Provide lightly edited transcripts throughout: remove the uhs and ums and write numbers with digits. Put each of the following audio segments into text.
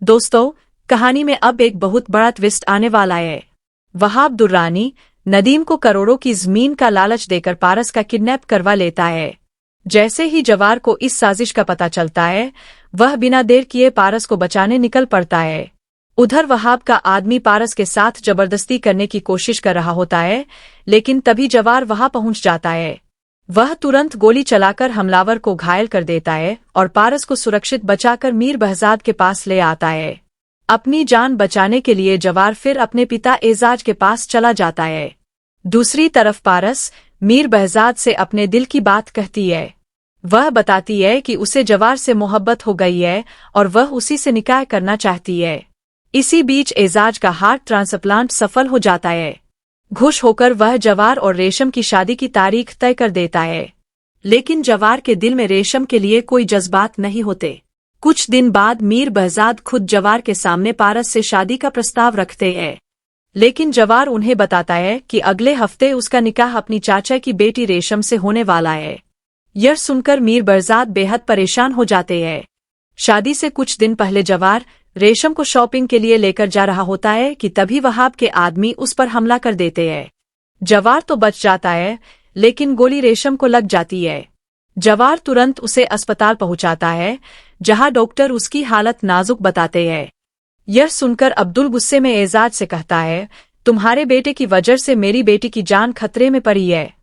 दोस्तों, कहानी में अब एक बहुत बड़ा ट्विस्ट आने वाला है। वहाब दुर्रानी नदीम को करोड़ों की जमीन का लालच देकर पारस का किडनैप करवा लेता है। जैसे ही जवार को इस साजिश का पता चलता है, वह बिना देर किए पारस को बचाने निकल पड़ता है। उधर वहाब का आदमी पारस के साथ जबरदस्ती करने की कोशिश कर रहा होता है, लेकिन तभी जवार वहां पहुंच जाता है। वह तुरंत गोली चलाकर हमलावर को घायल कर देता है और पारस को सुरक्षित बचाकर मीर बहजाद के पास ले आता है। अपनी जान बचाने के लिए जवार फिर अपने पिता एजाज के पास चला जाता है। दूसरी तरफ पारस मीर बहजाद से अपने दिल की बात कहती है। वह बताती है कि उसे जवार से मोहब्बत हो गई है और वह उसी से निकाह करना चाहती है। इसी बीच एजाज का हार्ट ट्रांसप्लांट सफल हो जाता है। खुश होकर वह जवार और रेशम की शादी की तारीख तय कर देता है, लेकिन जवार के दिल में रेशम के लिए कोई जज्बात नहीं होते। कुछ दिन बाद मीर बहजाद खुद जवार के सामने पारस से शादी का प्रस्ताव रखते हैं, लेकिन जवार उन्हें बताता है कि अगले हफ्ते उसका निकाह अपनी चाचा की बेटी रेशम से होने वाला है। यह सुनकर मीर बहजाद बेहद परेशान हो जाते हैं। शादी से कुछ दिन पहले जवार रेशम को शॉपिंग के लिए लेकर जा रहा होता है कि तभी वहाब के आदमी उस पर हमला कर देते हैं। जवार तो बच जाता है, लेकिन गोली रेशम को लग जाती है। जवार तुरंत उसे अस्पताल पहुंचाता है, जहां डॉक्टर उसकी हालत नाजुक बताते हैं। यह सुनकर अब्दुल गुस्से में एजाज से कहता है, तुम्हारे बेटे की वजह से मेरी बेटी की जान खतरे में पड़ी है।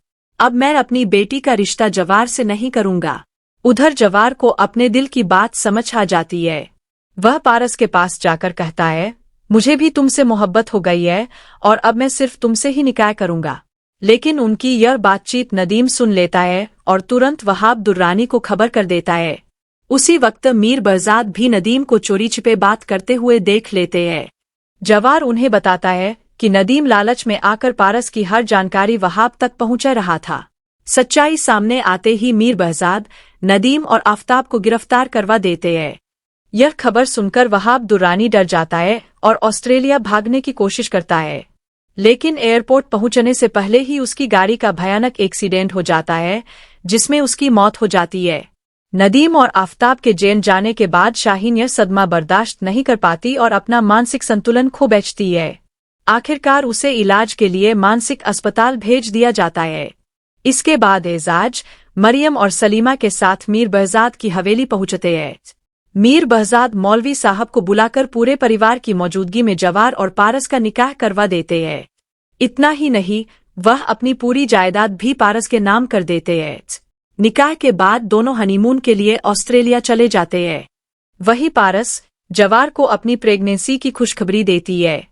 अब मैं अपनी बेटी का रिश्ता जवार से नहीं करूंगा। उधर जवार को अपने दिल की बात समझ आ जाती है। वह पारस के पास जाकर कहता है, मुझे भी तुमसे मोहब्बत हो गई है और अब मैं सिर्फ तुमसे ही निकाह करूंगा। लेकिन उनकी यह बातचीत नदीम सुन लेता है और तुरंत वहाब दुर्रानी को खबर कर देता है। उसी वक्त मीर बहजाद भी नदीम को चोरी छिपे बात करते हुए देख लेते हैं। जवार उन्हें बताता है कि नदीम लालच में आकर पारस की हर जानकारी वहाब तक पहुंचा रहा था। सच्चाई सामने आते ही मीर बहजाद नदीम और आफताब को गिरफ्तार करवा देते हैं। यह खबर सुनकर वहाब दुर्रानी डर जाता है और ऑस्ट्रेलिया भागने की कोशिश करता है, लेकिन एयरपोर्ट पहुंचने से पहले ही उसकी गाड़ी का भयानक एक्सीडेंट हो जाता है, जिसमें उसकी मौत हो जाती है। नदीम और आफताब के जेल जाने के बाद शाहीन यह सदमा बर्दाश्त नहीं कर पाती और अपना मानसिक संतुलन खो बैठती है। आखिरकार उसे इलाज के लिए मानसिक अस्पताल भेज दिया जाता है। इसके बाद एजाज, मरियम और सलीमा के साथ मीर बहजाद की हवेली पहुंचते हैं। मीर बहजाद मौलवी साहब को बुलाकर पूरे परिवार की मौजूदगी में जवार और पारस का निकाह करवा देते हैं। इतना ही नहीं, वह अपनी पूरी जायदाद भी पारस के नाम कर देते हैं। निकाह के बाद दोनों हनीमून के लिए ऑस्ट्रेलिया चले जाते हैं। वही पारस जवार को अपनी प्रेगनेंसी की खुशखबरी देती है।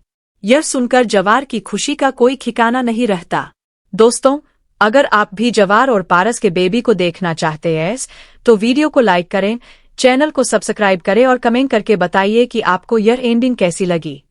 यह सुनकर जवार की खुशी का कोई ठिकाना नहीं रहता। दोस्तों, अगर आप भी जवार और पारस के बेबी को देखना चाहते हैं तो वीडियो को लाइक करें, चैनल को सब्सक्राइब करें और कमेंट करके बताइए कि आपको यह एंडिंग कैसी लगी।